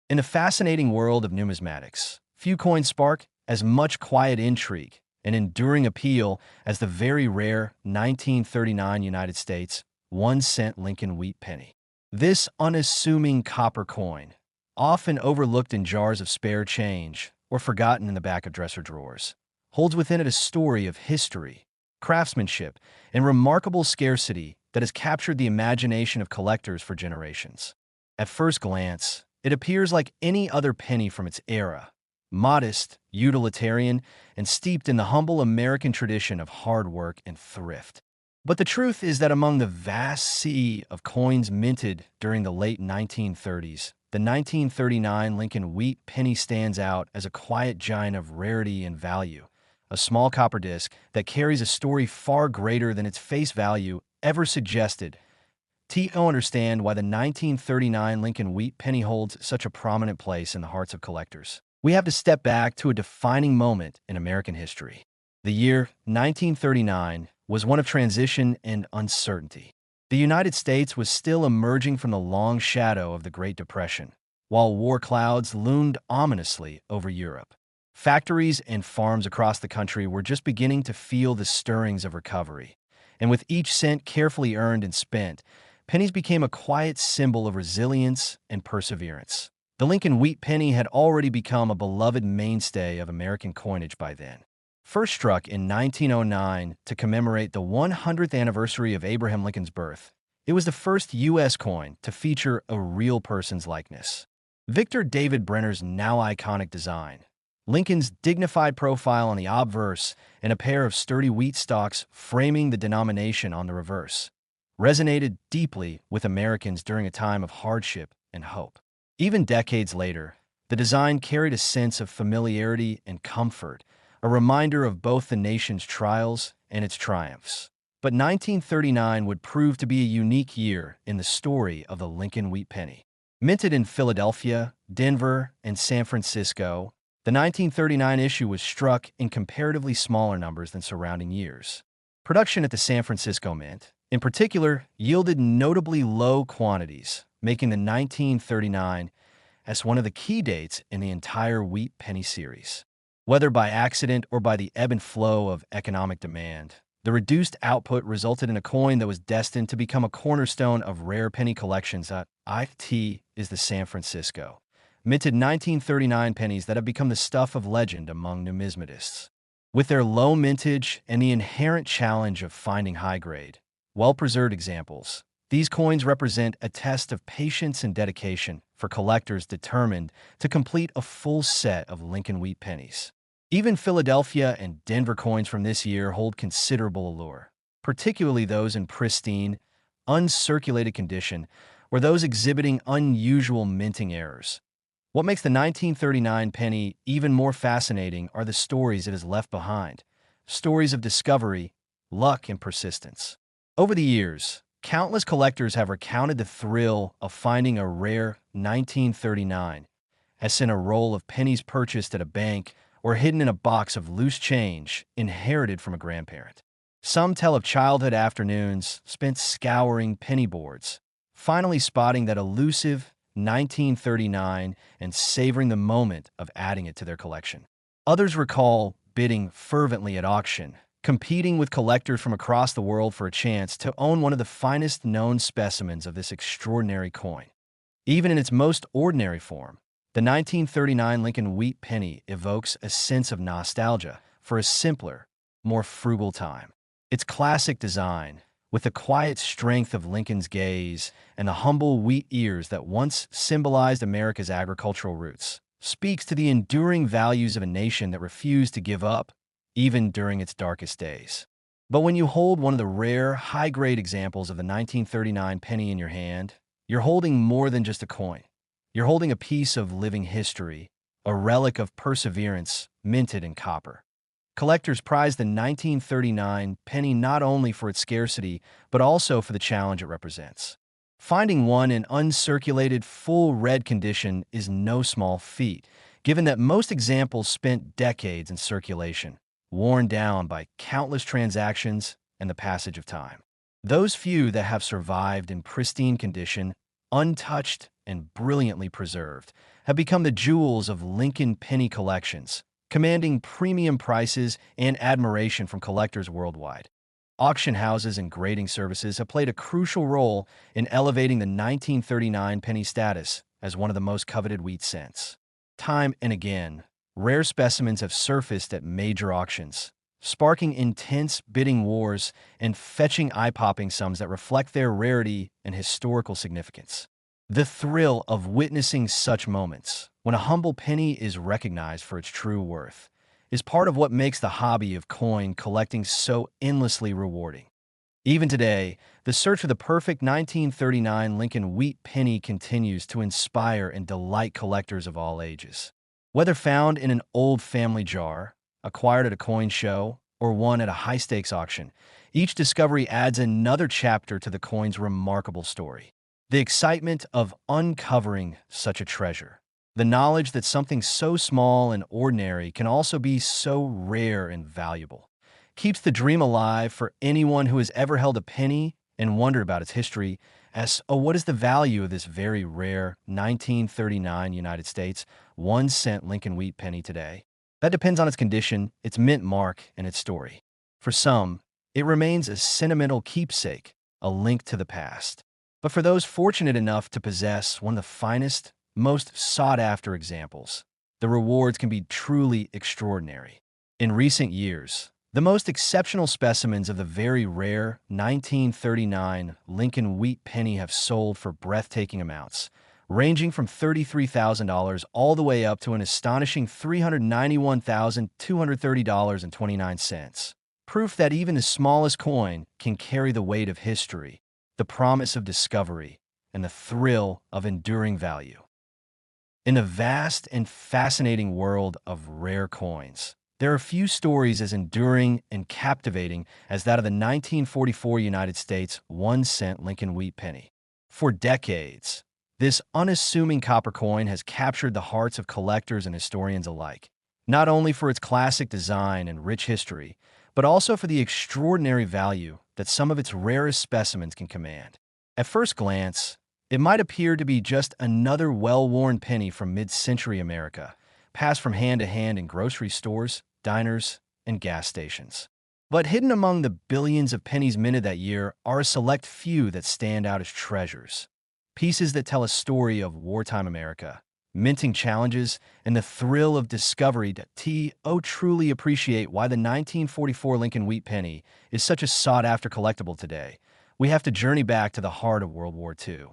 In the fascinating world of numismatics, few coins spark as much quiet intrigue and enduring appeal as the very rare 1939 United States 1-cent Lincoln wheat penny. This unassuming copper coin, often overlooked in jars of spare change or forgotten in the back of dresser drawers, holds within it a story of history, craftsmanship, and remarkable scarcity that has captured the imagination of collectors for generations. At first glance, it appears like any other penny from its era, modest, utilitarian, and steeped in the humble American tradition of hard work and thrift. But the truth is that among the vast sea of coins minted during the late 1930s, the 1939 Lincoln wheat penny stands out as a quiet giant of rarity and value, a small copper disc that carries a story far greater than its face value ever suggested. To understand why the 1939 Lincoln wheat penny holds such a prominent place in the hearts of collectors, we have to step back to a defining moment in American history. The year 1939 was one of transition and uncertainty. The United States was still emerging from the long shadow of the Great Depression, while war clouds loomed ominously over Europe. Factories and farms across the country were just beginning to feel the stirrings of recovery, and with each cent carefully earned and spent, pennies became a quiet symbol of resilience and perseverance. The Lincoln wheat penny had already become a beloved mainstay of American coinage by then. First struck in 1909 to commemorate the 100th anniversary of Abraham Lincoln's birth, it was the first U.S. coin to feature a real person's likeness. Victor David Brenner's now iconic design, Lincoln's dignified profile on the obverse, and a pair of sturdy wheat stalks framing the denomination on the reverse, resonated deeply with Americans during a time of hardship and hope. Even decades later, the design carried a sense of familiarity and comfort, a reminder of both the nation's trials and its triumphs. But 1939 would prove to be a unique year in the story of the Lincoln wheat penny. Minted in Philadelphia, Denver, and San Francisco, the 1939 issue was struck in comparatively smaller numbers than surrounding years. Production at the San Francisco Mint, in particular, yielded notably low quantities, making the 1939 as one of the key dates in the entire wheat penny series. Whether by accident or by the ebb and flow of economic demand, the reduced output resulted in a coin that was destined to become a cornerstone of rare penny collections. It is the San Francisco, minted 1939 pennies that have become the stuff of legend among numismatists. With their low mintage and the inherent challenge of finding high-grade, well-preserved examples, these coins represent a test of patience and dedication for collectors determined to complete a full set of Lincoln wheat pennies. Even Philadelphia and Denver coins from this year hold considerable allure, particularly those in pristine, uncirculated condition or those exhibiting unusual minting errors. What makes the 1939 penny even more fascinating are the stories it has left behind, stories of discovery, luck, and persistence. Over the years, countless collectors have recounted the thrill of finding a rare 1939, as in a roll of pennies purchased at a bank or hidden in a box of loose change inherited from a grandparent. Some tell of childhood afternoons spent scouring penny boards, finally spotting that elusive 1939 and savoring the moment of adding it to their collection. Others recall bidding fervently at auction, competing with collectors from across the world for a chance to own one of the finest known specimens of this extraordinary coin. Even in its most ordinary form, the 1939 Lincoln wheat penny evokes a sense of nostalgia for a simpler, more frugal time. Its classic design, with the quiet strength of Lincoln's gaze and the humble wheat ears that once symbolized America's agricultural roots, speaks to the enduring values of a nation that refused to give up, even during its darkest days. But when you hold one of the rare, high-grade examples of the 1939 penny in your hand, you're holding more than just a coin. You're holding a piece of living history, a relic of perseverance minted in copper. Collectors prize the 1939 penny not only for its scarcity, but also for the challenge it represents. Finding one in uncirculated, full red condition is no small feat, given that most examples spent decades in circulation, worn down by countless transactions and the passage of time. Those few that have survived in pristine condition untouched and brilliantly preserved, have become the jewels of Lincoln penny collections, commanding premium prices and admiration from collectors worldwide. Auction houses and grading services have played a crucial role in elevating the 1939 penny status as one of the most coveted wheat cents. Time and again, rare specimens have surfaced at major auctions, sparking intense bidding wars and fetching eye-popping sums that reflect their rarity and historical significance. The thrill of witnessing such moments, when a humble penny is recognized for its true worth, is part of what makes the hobby of coin collecting so endlessly rewarding. Even today, the search for the perfect 1939 Lincoln wheat penny continues to inspire and delight collectors of all ages. Whether found in an old family jar, acquired at a coin show, or won at a high-stakes auction, each discovery adds another chapter to the coin's remarkable story. The excitement of uncovering such a treasure, the knowledge that something so small and ordinary can also be so rare and valuable, keeps the dream alive for anyone who has ever held a penny and wondered about its history. As, oh, what is the value of this very rare 1939 United States 1-cent Lincoln wheat penny today? That depends on its condition, its mint mark, and its story. For some, it remains a sentimental keepsake, a link to the past. But for those fortunate enough to possess one of the finest, most sought-after examples, the rewards can be truly extraordinary. In recent years, the most exceptional specimens of the very rare 1939 Lincoln wheat penny have sold for breathtaking amounts, ranging from $33,000 all the way up to an astonishing $391,230.29. Proof that even the smallest coin can carry the weight of history, the promise of discovery, and the thrill of enduring value. In the vast and fascinating world of rare coins, there are few stories as enduring and captivating as that of the 1944 United States 1-cent Lincoln wheat penny. For decades, this unassuming copper coin has captured the hearts of collectors and historians alike, not only for its classic design and rich history, but also for the extraordinary value that some of its rarest specimens can command. At first glance, it might appear to be just another well-worn penny from mid-century America, passed from hand to hand in grocery stores, diners, and gas stations. But hidden among the billions of pennies minted that year are a select few that stand out as treasures. Pieces that tell a story of wartime America, minting challenges, and the thrill of discovery that truly appreciate why the 1944 Lincoln wheat penny is such a sought-after collectible today. We have to journey back to the heart of World War II.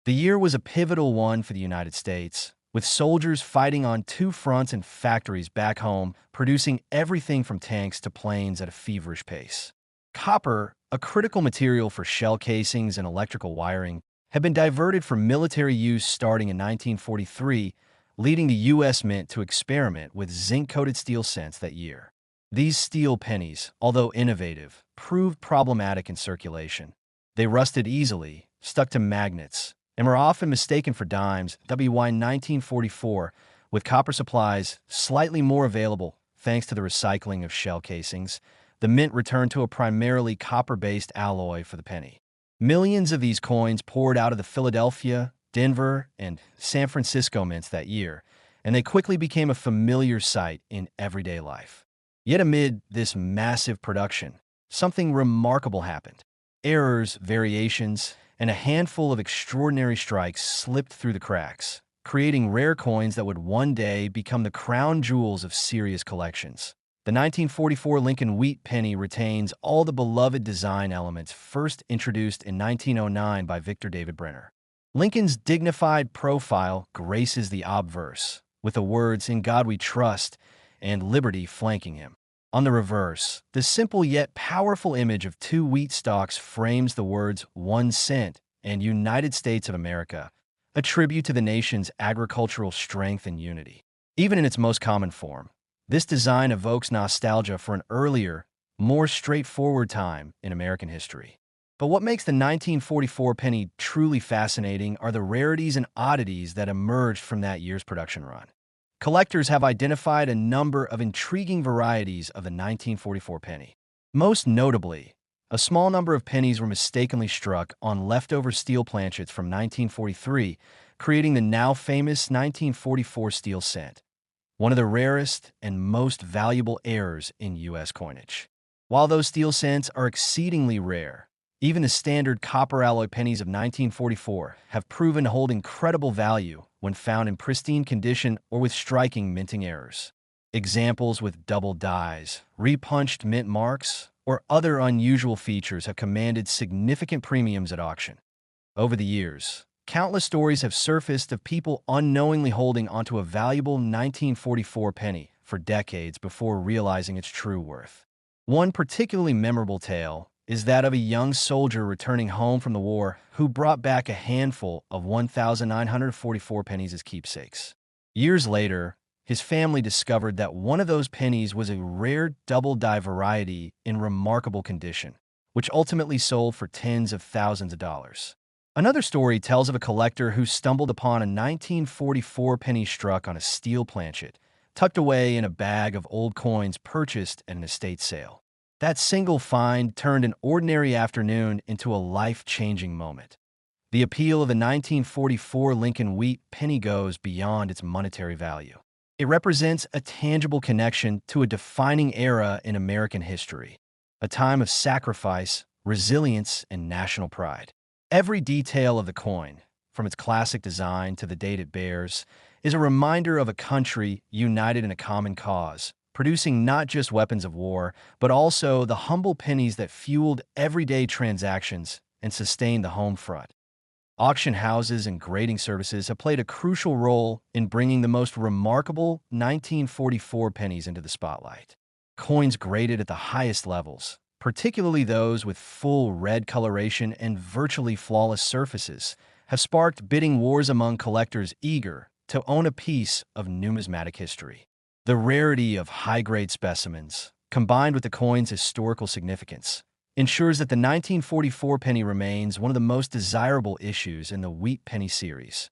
The year was a pivotal one for the United States, with soldiers fighting on two fronts and factories back home producing everything from tanks to planes at a feverish pace. Copper, a critical material for shell casings and electrical wiring, had been diverted for military use starting in 1943, leading the U.S. Mint to experiment with zinc-coated steel cents that year. These steel pennies, although innovative, proved problematic in circulation. They rusted easily, stuck to magnets, and were often mistaken for dimes. In 1944, with copper supplies slightly more available thanks to the recycling of shell casings, the mint returned to a primarily copper-based alloy for the penny. Millions of these coins poured out of the Philadelphia, Denver, and San Francisco mints that year, and they quickly became a familiar sight in everyday life. Yet amid this massive production, something remarkable happened. Errors, variations, and a handful of extraordinary strikes slipped through the cracks, creating rare coins that would one day become the crown jewels of serious collections. The 1944 Lincoln wheat penny retains all the beloved design elements first introduced in 1909 by Victor David Brenner. Lincoln's dignified profile graces the obverse, with the words "In God We Trust" and "Liberty" flanking him. On the reverse, the simple yet powerful image of two wheat stalks frames the words 1 cent and United States of America, a tribute to the nation's agricultural strength and unity. Even in its most common form, this design evokes nostalgia for an earlier, more straightforward time in American history. But what makes the 1944 penny truly fascinating are the rarities and oddities that emerged from that year's production run. Collectors have identified a number of intriguing varieties of the 1944 penny. Most notably, A small number of pennies were mistakenly struck on leftover steel planchets from 1943, creating the now famous 1944 steel cent, one of the rarest and most valuable errors in U.S. coinage. While those steel cents are exceedingly rare, even the standard copper alloy pennies of 1944 have proven to hold incredible value when found in pristine condition or with striking minting errors. Examples with double dies, repunched mint marks, or other unusual features have commanded significant premiums at auction. Over the years, countless stories have surfaced of people unknowingly holding onto a valuable 1944 penny for decades before realizing its true worth. One particularly memorable tale is that of a young soldier returning home from the war who brought back a handful of 1,944 pennies as keepsakes. Years later, his family discovered that one of those pennies was a rare double-die variety in remarkable condition, which ultimately sold for tens of thousands of dollars. Another story tells of a collector who stumbled upon a 1944 penny struck on a steel planchet, tucked away in a bag of old coins purchased at an estate sale. That single find turned an ordinary afternoon into a life-changing moment. The appeal of the 1944 Lincoln wheat penny goes beyond its monetary value. It represents a tangible connection to a defining era in American history, a time of sacrifice, resilience, and national pride. Every detail of the coin, from its classic design to the date it bears, is a reminder of a country united in a common cause, producing not just weapons of war, but also the humble pennies that fueled everyday transactions and sustained the home front. Auction houses and grading services have played a crucial role in bringing the most remarkable 1944 pennies into the spotlight. Coins graded at the highest levels, particularly those with full red coloration and virtually flawless surfaces, have sparked bidding wars among collectors eager to own a piece of numismatic history. The rarity of high-grade specimens, combined with the coin's historical significance, ensures that the 1944 penny remains one of the most desirable issues in the wheat penny series.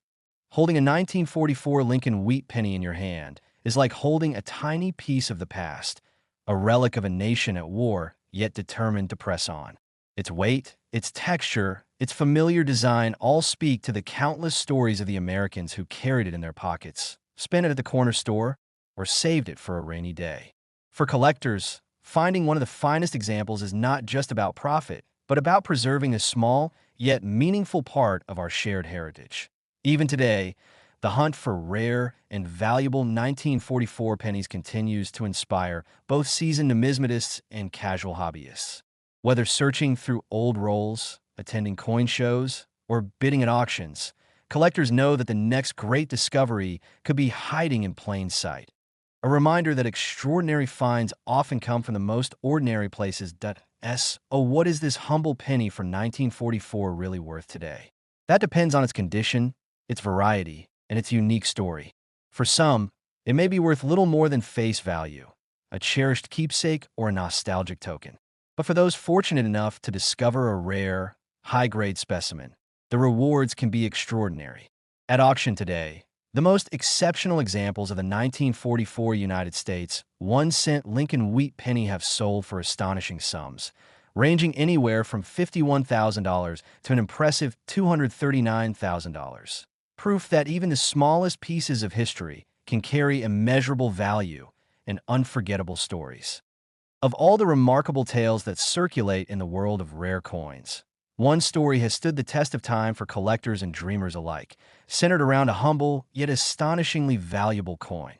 Holding a 1944 Lincoln wheat penny in your hand is like holding a tiny piece of the past, a relic of a nation at war, yet determined to press on. Its weight, its texture, its familiar design all speak to the countless stories of the Americans who carried it in their pockets, spent it at the corner store, or saved it for a rainy day. For collectors, finding one of the finest examples is not just about profit, but about preserving a small, yet meaningful part of our shared heritage. Even today, the hunt for rare and valuable 1944 pennies continues to inspire both seasoned numismatists and casual hobbyists. Whether searching through old rolls, attending coin shows, or bidding at auctions, collectors know that the next great discovery could be hiding in plain sight. A reminder that extraordinary finds often come from the most ordinary places. Oh, what is this humble penny from 1944 really worth today? That depends on its condition, its variety, and its unique story. For some, it may be worth little more than face value, a cherished keepsake or a nostalgic token. But for those fortunate enough to discover a rare, high-grade specimen, the rewards can be extraordinary. At auction today, the most exceptional examples of the 1944 United States 1-cent Lincoln wheat penny have sold for astonishing sums, ranging anywhere from $51,000 to an impressive $239,000. Proof that even the smallest pieces of history can carry immeasurable value and unforgettable stories. Of all the remarkable tales that circulate in the world of rare coins, one story has stood the test of time for collectors and dreamers alike, centered around a humble yet astonishingly valuable coin.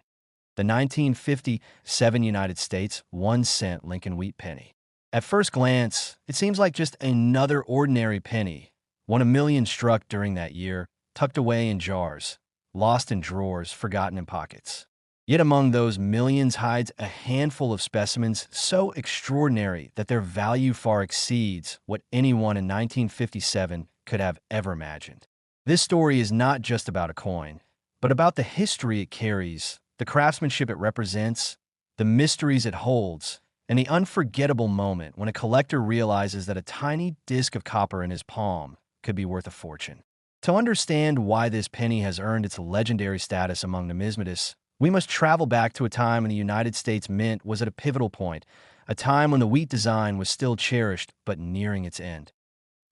The 1957 United States 1-cent Lincoln wheat penny. At first glance, it seems like just another ordinary penny, one of millions struck during that year, tucked away in jars, lost in drawers, forgotten in pockets. Yet among those millions hides a handful of specimens so extraordinary that their value far exceeds what anyone in 1957 could have ever imagined. This story is not just about a coin, but about the history it carries, the craftsmanship it represents, the mysteries it holds, and the unforgettable moment when a collector realizes that a tiny disc of copper in his palm could be worth a fortune. To understand why this penny has earned its legendary status among numismatists, we must travel back to a time when the United States Mint was at a pivotal point, a time when the wheat design was still cherished but nearing its end.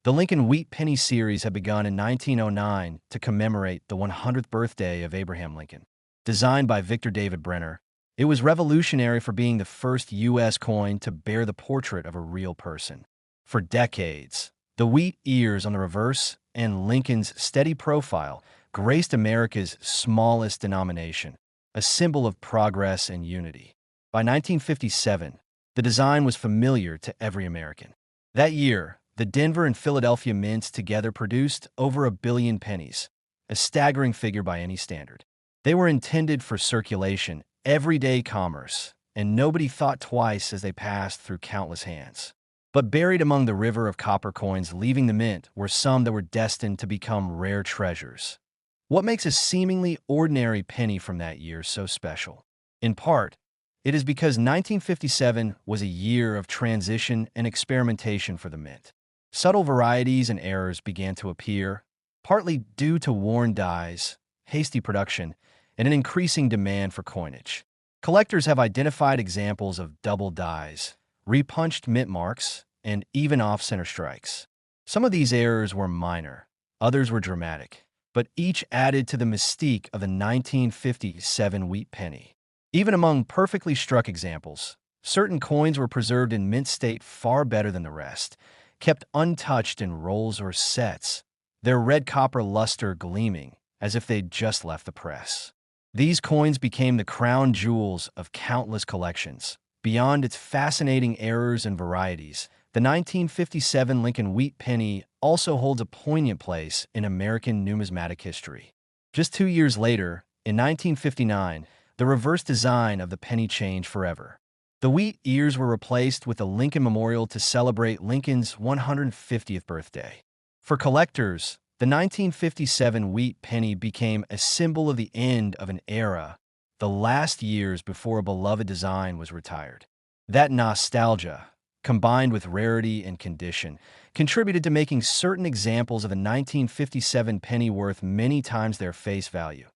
The Lincoln Wheat Penny series had begun in 1909 to commemorate the 100th birthday of Abraham Lincoln. Designed by Victor David Brenner, it was revolutionary for being the first U.S. coin to bear the portrait of a real person. For decades, the wheat ears on the reverse and Lincoln's steady profile graced America's smallest denomination, a symbol of progress and unity. By 1957, the design was familiar to every American. That year, the Denver and Philadelphia mints together produced over 1 billion pennies, a staggering figure by any standard. They were intended for circulation, everyday commerce, and nobody thought twice as they passed through countless hands. But buried among the river of copper coins leaving the mint were some that were destined to become rare treasures. What makes a seemingly ordinary penny from that year so special? In part, it is because 1957 was a year of transition and experimentation for the mint. Subtle varieties and errors began to appear, partly due to worn dies, hasty production, and an increasing demand for coinage. Collectors have identified examples of double dies, repunched mint marks, and even off-center strikes. Some of these errors were minor, others were dramatic, but each added to the mystique of the 1957 wheat penny. Even among perfectly struck examples, certain coins were preserved in mint state far better than the rest, kept untouched in rolls or sets, their red copper luster gleaming as if they'd just left the press. These coins became the crown jewels of countless collections. Beyond its fascinating errors and varieties, the 1957 Lincoln Wheat Penny also holds a poignant place in American numismatic history. Just 2 years later, in 1959, the reverse design of the penny changed forever. The wheat ears were replaced with a Lincoln Memorial to celebrate Lincoln's 150th birthday. For collectors, the 1957 wheat penny became a symbol of the end of an era, the last years before a beloved design was retired. That nostalgia, combined with rarity and condition, contributed to making certain examples of the 1957 penny worth many times their face value.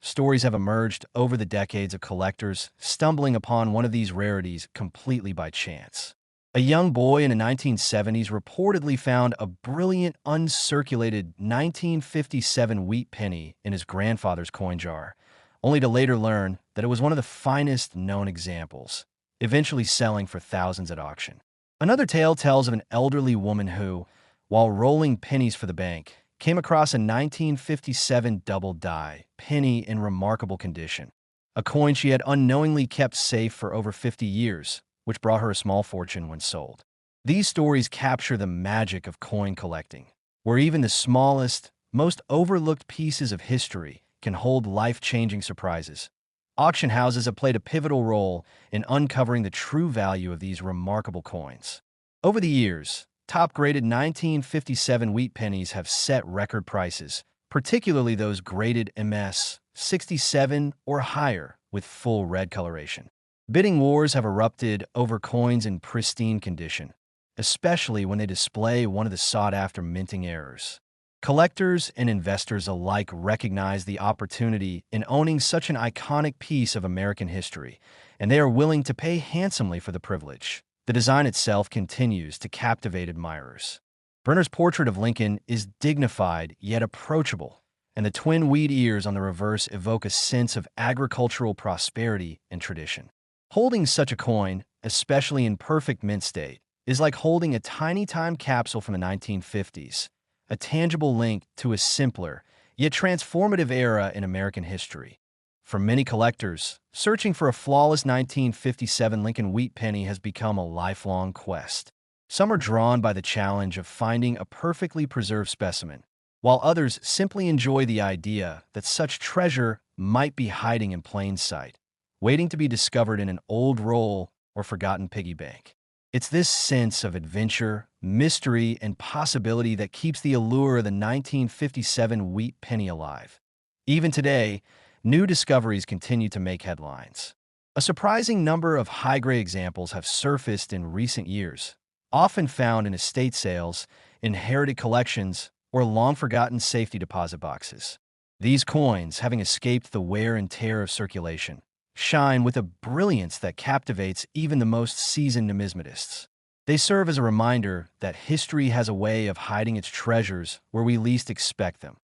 Stories have emerged over the decades of collectors stumbling upon one of these rarities completely by chance. A young boy in the 1970s reportedly found a brilliant, uncirculated 1957 wheat penny in his grandfather's coin jar, only to later learn that it was one of the finest known examples, eventually selling for thousands at auction. Another tale tells of an elderly woman who, while rolling pennies for the bank, came across a 1957 double die penny in remarkable condition, a coin she had unknowingly kept safe for over 50 years, which brought her a small fortune when sold. These stories capture the magic of coin collecting, where even the smallest, most overlooked pieces of history can hold life-changing surprises. Auction houses have played a pivotal role in uncovering the true value of these remarkable coins. Over the years, top-graded 1957 wheat pennies have set record prices, particularly those graded MS 67 or higher with full red coloration. Bidding wars have erupted over coins in pristine condition, especially when they display one of the sought-after minting errors. Collectors and investors alike recognize the opportunity in owning such an iconic piece of American history, and they are willing to pay handsomely for the privilege. The design itself continues to captivate admirers. Brenner's portrait of Lincoln is dignified yet approachable, and the twin wheat ears on the reverse evoke a sense of agricultural prosperity and tradition. Holding such a coin, especially in perfect mint state, is like holding a tiny time capsule from the 1950s, a tangible link to a simpler, yet transformative era in American history. For many collectors, searching for a flawless 1957 Lincoln wheat penny has become a lifelong quest. Some are drawn by the challenge of finding a perfectly preserved specimen, while others simply enjoy the idea that such treasure might be hiding in plain sight, waiting to be discovered in an old roll or forgotten piggy bank. It's this sense of adventure, mystery, and possibility that keeps the allure of the 1957 wheat penny alive. Even today, new discoveries continue to make headlines. A surprising number of high-grade examples have surfaced in recent years, often found in estate sales, inherited collections, or long-forgotten safety deposit boxes. These coins, having escaped the wear and tear of circulation, shine with a brilliance that captivates even the most seasoned numismatists. They serve as a reminder that history has a way of hiding its treasures where we least expect them.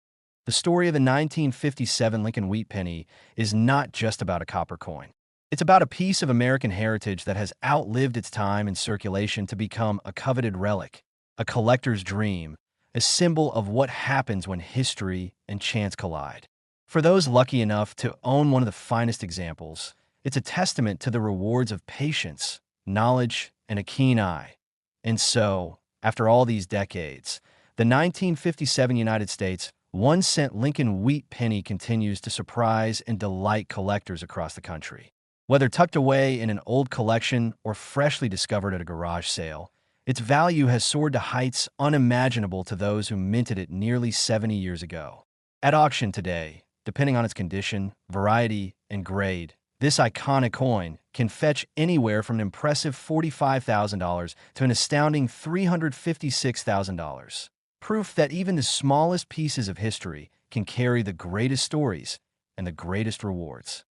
The story of the 1957 Lincoln wheat penny is not just about a copper coin. It's about a piece of American heritage that has outlived its time in circulation to become a coveted relic, a collector's dream, a symbol of what happens when history and chance collide. For those lucky enough to own one of the finest examples, it's a testament to the rewards of patience, knowledge, and a keen eye. And so, after all these decades, the 1957 United States 1-cent Lincoln wheat penny continues to surprise and delight collectors across the country. Whether tucked away in an old collection or freshly discovered at a garage sale, its value has soared to heights unimaginable to those who minted it nearly 70 years ago. At auction today, depending on its condition, variety, and grade, this iconic coin can fetch anywhere from an impressive $45,000 to an astounding $356,000. Proof that even the smallest pieces of history can carry the greatest stories and the greatest rewards.